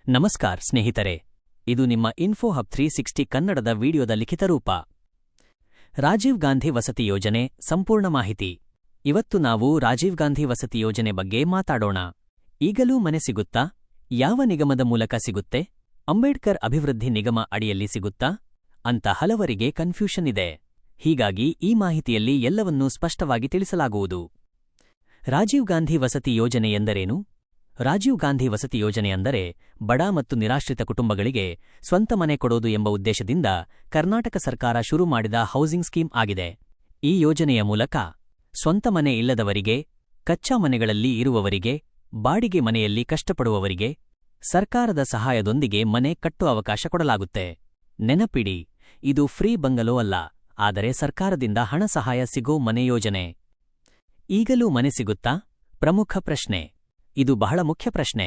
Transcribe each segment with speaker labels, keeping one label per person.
Speaker 1: ನಮಸ್ಕಾರ ಸ್ನೇಹಿತರೆ, ಇದು ನಿಮ್ಮ ಇನ್ಫೋ ಹಬ್ 360 ಕನ್ನಡದ ವಿಡಿಯೋದ ಲಿಖಿತ ರೂಪ. ರಾಜೀವ್ ಗಾಂಧಿ ವಸತಿ ಯೋಜನೆ ಸಂಪೂರ್ಣ ಮಾಹಿತಿ. ಇವತ್ತು ನಾವು ರಾಜೀವ್ ಗಾಂಧಿ ವಸತಿ ಯೋಜನೆ ಬಗ್ಗೆ ಮಾತಾಡೋಣ. ಈಗಲೂ ಮನೆ ಸಿಗುತ್ತಾ? ಯಾವ ನಿಗಮದ ಮೂಲಕ ಸಿಗುತ್ತೆ? ಅಂಬೇಡ್ಕರ್ ಅಭಿವೃದ್ಧಿ ನಿಗಮ ಅಡಿಯಲ್ಲಿ ಸಿಗುತ್ತಾ ಅಂತ ಹಲವರಿಗೆ ಕನ್ಫ್ಯೂಷನ್ ಇದೆ. ಹೀಗಾಗಿ ಈ ಮಾಹಿತಿಯಲ್ಲಿ ಎಲ್ಲವನ್ನೂ ಸ್ಪಷ್ಟವಾಗಿ ತಿಳಿಸಲಾಗುವುದು. ರಾಜೀವ್ ಗಾಂಧಿ ವಸತಿ ಯೋಜನೆ ಎಂದರೇನು? ರಾಜೀವ್ ಗಾಂಧಿ ವಸತಿ ಯೋಜನೆ ಅಂದರೆ ಬಡ ಮತ್ತು ನಿರಾಶ್ರಿತ ಕುಟುಂಬಗಳಿಗೆ ಸ್ವಂತ ಮನೆ ಕೊಡೋದು ಎಂಬ ಉದ್ದೇಶದಿಂದ ಕರ್ನಾಟಕ ಸರ್ಕಾರ ಶುರು ಮಾಡಿದ ಹೌಸಿಂಗ್ ಸ್ಕೀಮ್ ಆಗಿದೆ. ಈ ಯೋಜನೆಯ ಮೂಲಕ ಸ್ವಂತ ಮನೆ ಇಲ್ಲದವರಿಗೆ, ಕಚ್ಚಾ ಮನೆಗಳಲ್ಲಿ ಇರುವವರಿಗೆ, ಬಾಡಿಗೆ ಮನೆಯಲ್ಲಿ ಕಷ್ಟಪಡುವವರಿಗೆ ಸರ್ಕಾರದ ಸಹಾಯದೊಂದಿಗೆ ಮನೆ ಕಟ್ಟುವ ಅವಕಾಶ ಕೊಡಲಾಗುತ್ತೆ. ನೆನಪಿಡಿ, ಇದು ಫ್ರೀ ಬಂಗಲೋ ಅಲ್ಲ, ಆದರೆ ಸರ್ಕಾರದಿಂದ ಹಣ ಸಹಾಯ ಸಿಗೋ ಮನೆ ಯೋಜನೆ. ಈಗಲೂ ಮನೆ ಸಿಗುತ್ತಾ? ಪ್ರಮುಖ ಪ್ರಶ್ನೆ. ಇದು ಬಹಳ ಮುಖ್ಯ ಪ್ರಶ್ನೆ.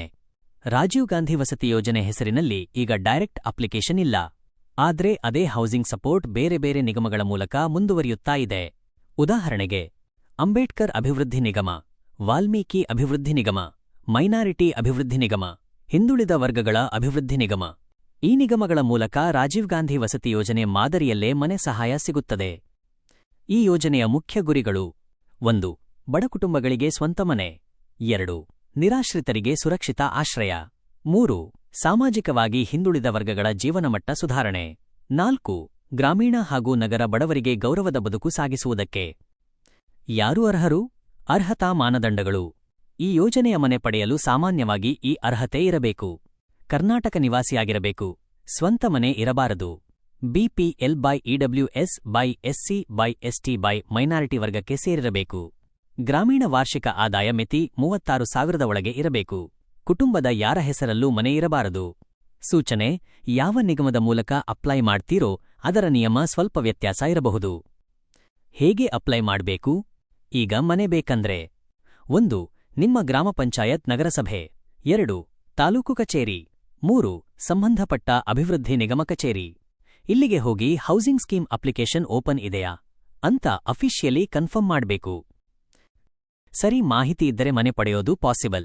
Speaker 1: ರಾಜೀವ್ ಗಾಂಧಿ ವಸತಿ ಯೋಜನೆ ಹೆಸರಿನಲ್ಲಿ ಈಗ ಡೈರೆಕ್ಟ್ ಅಪ್ಲಿಕೇಶನ್ ಇಲ್ಲ. ಆದ್ರೆ ಅದೇ ಹೌಸಿಂಗ್ ಸಪೋರ್ಟ್ ಬೇರೆ ಬೇರೆ ನಿಗಮಗಳ ಮೂಲಕ ಮುಂದುವರಿಯುತ್ತಾ ಇದೆ. ಉದಾಹರಣೆಗೆ, ಅಂಬೇಡ್ಕರ್ ಅಭಿವೃದ್ಧಿ ನಿಗಮ, ವಾಲ್ಮೀಕಿ ಅಭಿವೃದ್ಧಿ ನಿಗಮ, ಮೈನಾರಿಟಿ ಅಭಿವೃದ್ಧಿ ನಿಗಮ, ಹಿಂದುಳಿದ ವರ್ಗಗಳ ಅಭಿವೃದ್ಧಿ ನಿಗಮ. ಈ ನಿಗಮಗಳ ಮೂಲಕ ರಾಜೀವ್ ಗಾಂಧಿ ವಸತಿ ಯೋಜನೆ ಮಾದರಿಯಲ್ಲೇ ಮನೆ ಸಹಾಯ ಸಿಗುತ್ತದೆ. ಈ ಯೋಜನೆಯ ಮುಖ್ಯ ಗುರಿಗಳು: 1. ಬಡ ಕುಟುಂಬಗಳಿಗೆ ಸ್ವಂತ ಮನೆ. 2. ನಿರಾಶ್ರಿತರಿಗೆ ಸುರಕ್ಷಿತ ಆಶ್ರಯ. 3. ಸಾಮಾಜಿಕವಾಗಿ ಹಿಂದುಳಿದ ವರ್ಗಗಳ ಜೀವನಮಟ್ಟ ಸುಧಾರಣೆ. 4. ಗ್ರಾಮೀಣ ಹಾಗೂ ನಗರ ಬಡವರಿಗೆ ಗೌರವದ ಬದುಕು ಸಾಗಿಸುವುದಕ್ಕೆ. ಯಾರು ಅರ್ಹರು? ಅರ್ಹತಾ ಮಾನದಂಡಗಳು. ಈ ಯೋಜನೆಯ ಮನೆ ಪಡೆಯಲು ಸಾಮಾನ್ಯವಾಗಿ ಈ ಅರ್ಹತೆ ಇರಬೇಕು: ಕರ್ನಾಟಕ ನಿವಾಸಿಯಾಗಿರಬೇಕು, ಸ್ವಂತ ಮನೆ ಇರಬಾರದು, BPL by EWS by SC by ST by minority ವರ್ಗಕ್ಕೆ ಸೇರಿರಬೇಕು, ಗ್ರಾಮೀಣ ವಾರ್ಷಿಕ ಆದಾಯ ಮಿತಿ 36,000 ಒಳಗೆ ಇರಬೇಕು, ಕುಟುಂಬದ ಯಾರ ಹೆಸರಲ್ಲೂ ಮನೆ ಇರಬಾರದು. ಸೂಚನೆ: ಯಾವ ನಿಗಮದ ಮೂಲಕ ಅಪ್ಲೈ ಮಾಡ್ತೀರೋ ಅದರ ನಿಯಮ ಸ್ವಲ್ಪ ವ್ಯತ್ಯಾಸ ಇರಬಹುದು. ಹೇಗೆ ಅಪ್ಲೈ ಮಾಡಬೇಕು? ಈಗ ಮನೆ ಬೇಕಂದ್ರೆ: 1. ನಿಮ್ಮ ಗ್ರಾಮ ಪಂಚಾಯತ್ ನಗರಸಭೆ. 2. ತಾಲೂಕು ಕಚೇರಿ. 3. ಸಂಬಂಧಪಟ್ಟ ಅಭಿವೃದ್ಧಿ ನಿಗಮ ಕಚೇರಿ. ಇಲ್ಲಿಗೆ ಹೋಗಿ ಹೌಸಿಂಗ್ ಸ್ಕೀಮ್ ಅಪ್ಲಿಕೇಶನ್ ಓಪನ್ ಇದೆಯಾ ಅಂತ ಅಫಿಷಿಯಲಿ ಕನ್ಫರ್ಮ್ ಮಾಡಬೇಕು. ಸರಿ ಮಾಹಿತಿ ಇದ್ದರೆ ಮನೆ ಪಡೆಯೋದು ಪಾಸಿಬಲ್.